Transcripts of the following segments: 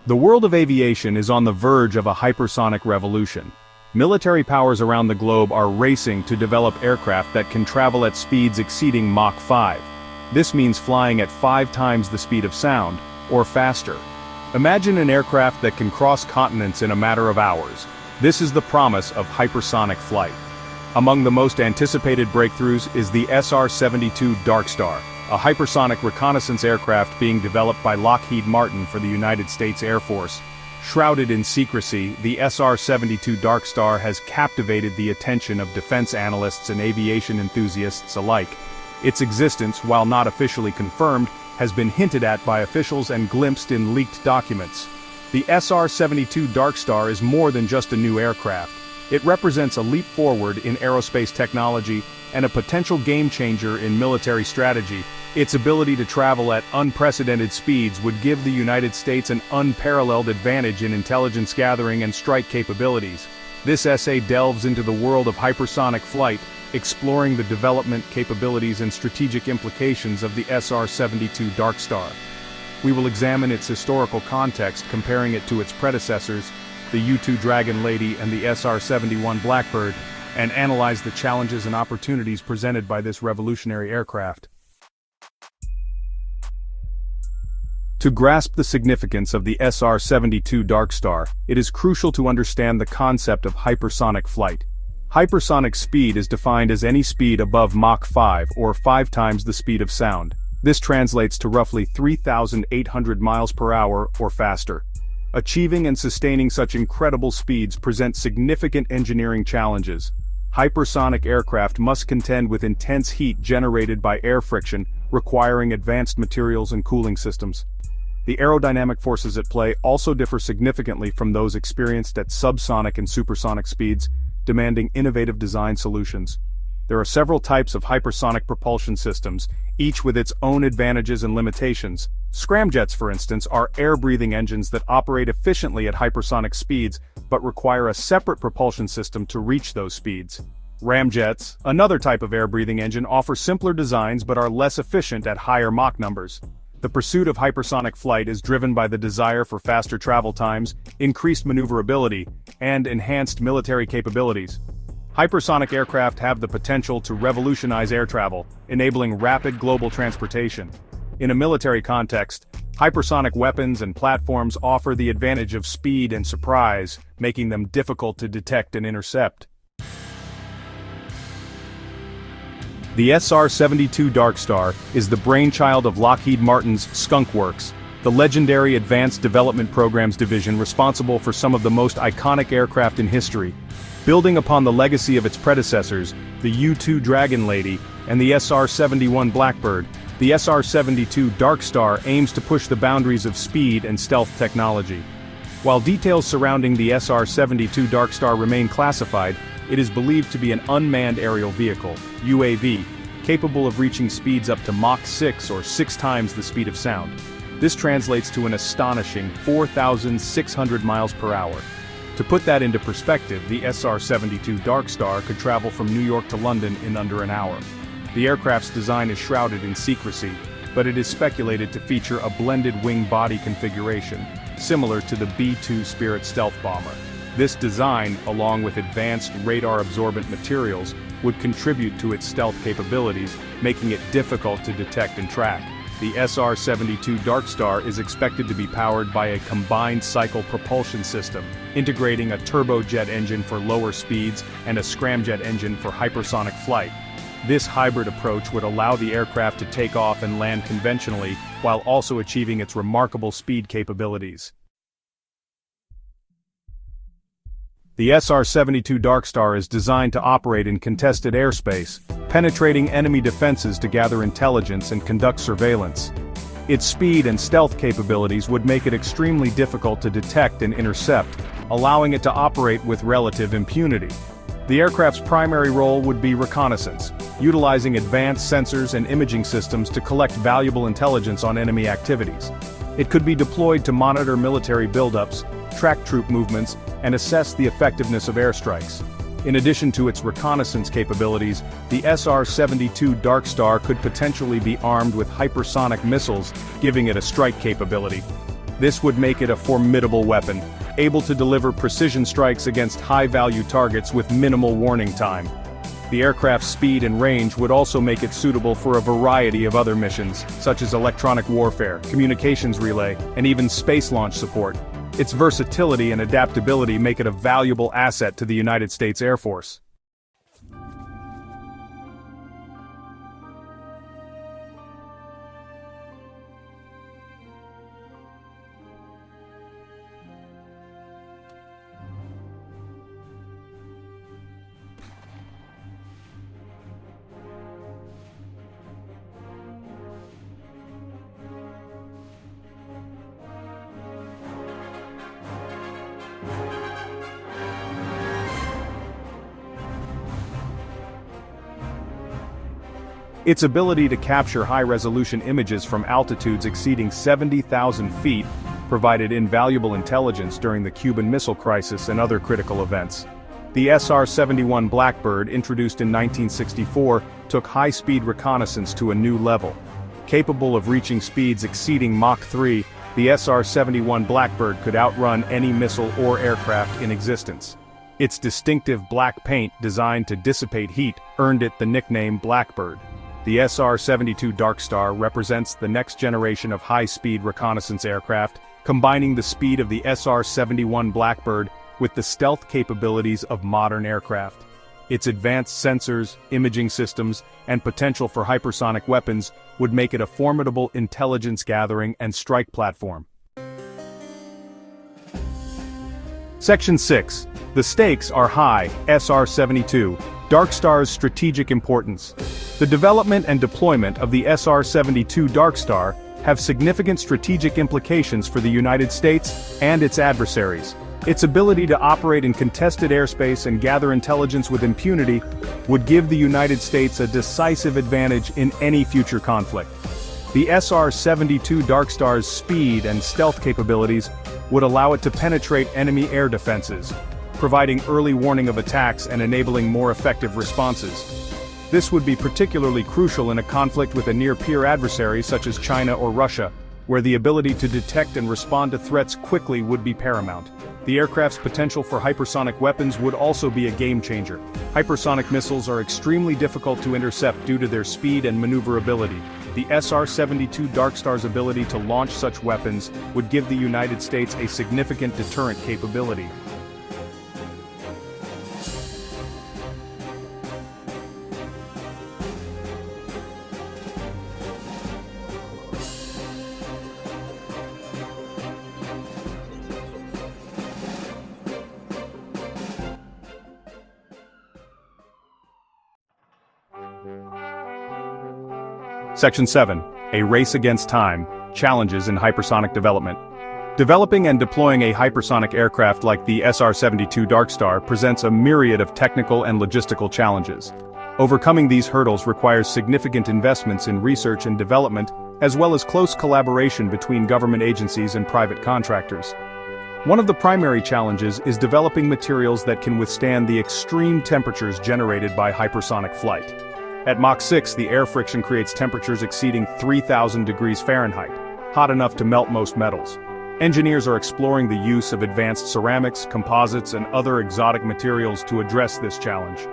The world of aviation is on the verge of a hypersonic revolution. Military powers around the globe are racing to develop aircraft that can travel at speeds exceeding Mach 5. This means flying at 5 times the speed of sound, or faster. Imagine an aircraft that can cross continents in a matter of hours. This is the promise of hypersonic flight. Among the most anticipated breakthroughs is the SR-72 DARKSTAR, a hypersonic reconnaissance aircraft being developed by Lockheed Martin for the United States Air Force. Shrouded in secrecy, the SR-72 DARKSTAR has captivated the attention of defense analysts and aviation enthusiasts alike. Its existence, while not officially confirmed, has been hinted at by officials and glimpsed in leaked documents. The SR-72 DARKSTAR is more than just a new aircraft. It represents a leap forward in aerospace technology and a potential game-changer in military strategy. Its ability to travel at unprecedented speeds would give the United States an unparalleled advantage in intelligence gathering and strike capabilities. This essay delves into the world of hypersonic flight, exploring the development, capabilities and strategic implications of the SR-72 DARKSTAR. We will examine its historical context, comparing it to its predecessors, the U-2 Dragon Lady and the SR-71 Blackbird, and analyze the challenges and opportunities presented by this revolutionary aircraft. To grasp the significance of the SR-72 DARKSTAR, it is crucial to understand the concept of hypersonic flight. Hypersonic speed is defined as any speed above Mach 5 or 5 times the speed of sound. This translates to roughly 3,800 miles per hour or faster. Achieving and sustaining such incredible speeds present significant engineering challenges. Hypersonic aircraft must contend with intense heat generated by air friction, requiring advanced materials and cooling systems. The aerodynamic forces at play also differ significantly from those experienced at subsonic and supersonic speeds, demanding innovative design solutions. There are several types of hypersonic propulsion systems, each with its own advantages and limitations. Scramjets, for instance, are air-breathing engines that operate efficiently at hypersonic speeds, but require a separate propulsion system to reach those speeds. Ramjets, another type of air-breathing engine, offer simpler designs but are less efficient at higher Mach numbers. The pursuit of hypersonic flight is driven by the desire for faster travel times, increased maneuverability, and enhanced military capabilities. Hypersonic aircraft have the potential to revolutionize air travel, enabling rapid global transportation. In a military context, hypersonic weapons and platforms offer the advantage of speed and surprise, making them difficult to detect and intercept. The SR-72 DARKSTAR is the brainchild of Lockheed Martin's Skunk Works, the legendary Advanced Development Programs division responsible for some of the most iconic aircraft in history. Building upon the legacy of its predecessors, the U-2 Dragon Lady and the SR-71 Blackbird, the SR-72 DARKSTAR aims to push the boundaries of speed and stealth technology. While details surrounding the SR-72 DARKSTAR remain classified, it is believed to be an unmanned aerial vehicle, UAV, capable of reaching speeds up to Mach 6 or 6 times the speed of sound. This translates to an astonishing 4,600 miles per hour. To put that into perspective, the SR-72 DARKSTAR could travel from New York to London in under an hour. The aircraft's design is shrouded in secrecy, but it is speculated to feature a blended wing-body configuration, similar to the B-2 Spirit stealth bomber. This design, along with advanced radar-absorbent materials, would contribute to its stealth capabilities, making it difficult to detect and track. The SR-72 DARKSTAR is expected to be powered by a combined-cycle propulsion system, integrating a turbojet engine for lower speeds and a scramjet engine for hypersonic flight. This hybrid approach would allow the aircraft to take off and land conventionally, while also achieving its remarkable speed capabilities. The SR-72 DARKSTAR is designed to operate in contested airspace, penetrating enemy defenses to gather intelligence and conduct surveillance. Its speed and stealth capabilities would make it extremely difficult to detect and intercept, allowing it to operate with relative impunity. The aircraft's primary role would be reconnaissance, utilizing advanced sensors and imaging systems to collect valuable intelligence on enemy activities. It could be deployed to monitor military buildups, track troop movements, and assess the effectiveness of airstrikes. In addition to its reconnaissance capabilities, the SR-72 DARKSTAR could potentially be armed with hypersonic missiles, giving it a strike capability. This would make it a formidable weapon, able to deliver precision strikes against high-value targets with minimal warning time. The aircraft's speed and range would also make it suitable for a variety of other missions, such as electronic warfare, communications relay, and even space launch support. Its versatility and adaptability make it a valuable asset to the United States Air Force. Its ability to capture high-resolution images from altitudes exceeding 70,000 feet provided invaluable intelligence during the Cuban Missile Crisis and other critical events. The SR-71 Blackbird, introduced in 1964, took high-speed reconnaissance to a new level. Capable of reaching speeds exceeding Mach 3, the SR-71 Blackbird could outrun any missile or aircraft in existence. Its distinctive black paint, designed to dissipate heat, earned it the nickname Blackbird. The SR-72 DARKSTAR represents the next generation of high-speed reconnaissance aircraft, combining the speed of the SR-71 Blackbird with the stealth capabilities of modern aircraft. Its advanced sensors, imaging systems, and potential for hypersonic weapons would make it a formidable intelligence-gathering and strike platform. Section 6. The stakes are high. SR-72 DARKSTAR's strategic importance. The development and deployment of the SR-72 DARKSTAR have significant strategic implications for the United States and its adversaries. Its ability to operate in contested airspace and gather intelligence with impunity would give the United States a decisive advantage in any future conflict. The SR-72 DARKSTAR's speed and stealth capabilities would allow it to penetrate enemy air defenses, providing early warning of attacks and enabling more effective responses. This would be particularly crucial in a conflict with a near-peer adversary such as China or Russia, where the ability to detect and respond to threats quickly would be paramount. The aircraft's potential for hypersonic weapons would also be a game-changer. Hypersonic missiles are extremely difficult to intercept due to their speed and maneuverability. The SR-72 DARKSTAR's ability to launch such weapons would give the United States a significant deterrent capability. Section 7. A race against time. Challenges in hypersonic development. Developing and deploying a hypersonic aircraft like the SR-72 DARKSTAR presents a myriad of technical and logistical challenges. Overcoming these hurdles requires significant investments in research and development, as well as close collaboration between government agencies and private contractors. One of the primary challenges is developing materials that can withstand the extreme temperatures generated by hypersonic flight. At Mach 6, the air friction creates temperatures exceeding 3,000 degrees Fahrenheit, hot enough to melt most metals. Engineers are exploring the use of advanced ceramics, composites, and other exotic materials to address this challenge.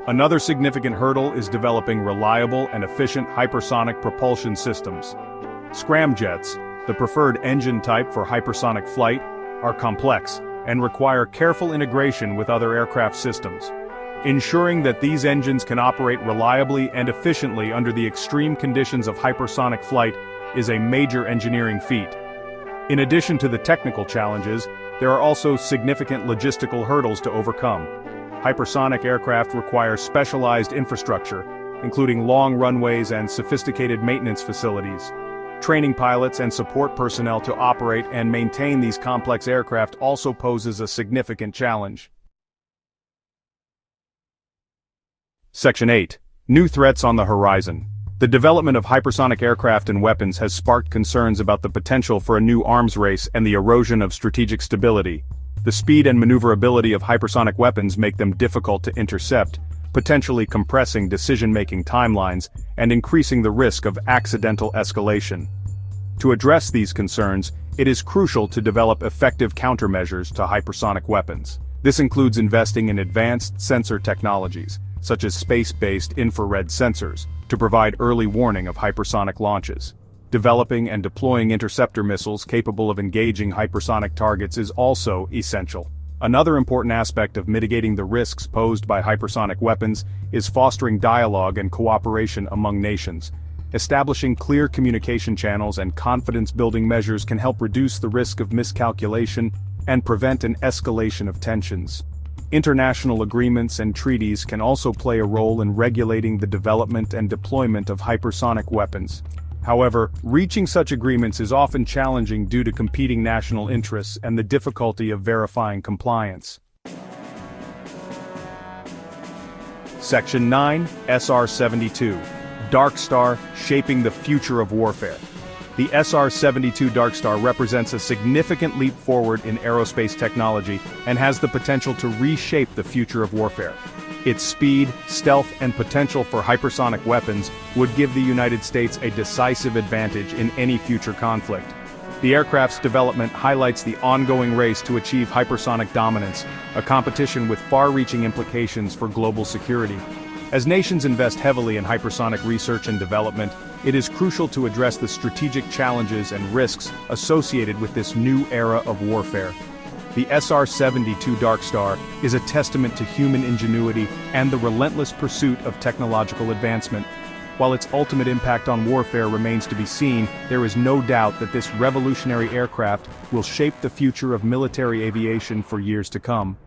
Another significant hurdle is developing reliable and efficient hypersonic propulsion systems. Scramjets, the preferred engine type for hypersonic flight, are complex and require careful integration with other aircraft systems. Ensuring that these engines can operate reliably and efficiently under the extreme conditions of hypersonic flight is a major engineering feat. In addition to the technical challenges, there are also significant logistical hurdles to overcome. Hypersonic aircraft require specialized infrastructure, including long runways and sophisticated maintenance facilities. Training pilots and support personnel to operate and maintain these complex aircraft also poses a significant challenge. Section 8. New threats on the horizon. The development of hypersonic aircraft and weapons has sparked concerns about the potential for a new arms race and the erosion of strategic stability. The speed and maneuverability of hypersonic weapons make them difficult to intercept, potentially compressing decision-making timelines and increasing the risk of accidental escalation. To address these concerns, It is crucial to develop effective countermeasures to hypersonic weapons. This includes investing in advanced sensor technologies, such as space-based infrared sensors, to provide early warning of hypersonic launches. Developing and deploying interceptor missiles capable of engaging hypersonic targets is also essential. Another important aspect of mitigating the risks posed by hypersonic weapons is fostering dialogue and cooperation among nations. Establishing clear communication channels and confidence-building measures can help reduce the risk of miscalculation and prevent an escalation of tensions. International agreements and treaties can also play a role in regulating the development and deployment of hypersonic weapons. However, reaching such agreements is often challenging due to competing national interests and the difficulty of verifying compliance. Section 9, SR-72 DARKSTAR, Shaping the Future of Warfare. The SR-72 DARKSTAR represents a significant leap forward in aerospace technology and has the potential to reshape the future of warfare. Its speed, stealth, and potential for hypersonic weapons would give the United States a decisive advantage in any future conflict. The aircraft's development highlights the ongoing race to achieve hypersonic dominance, a competition with far-reaching implications for global security. As nations invest heavily in hypersonic research and development, it is crucial to address the strategic challenges and risks associated with this new era of warfare. The SR-72 DARKSTAR is a testament to human ingenuity and the relentless pursuit of technological advancement. While its ultimate impact on warfare remains to be seen, there is no doubt that this revolutionary aircraft will shape the future of military aviation for years to come.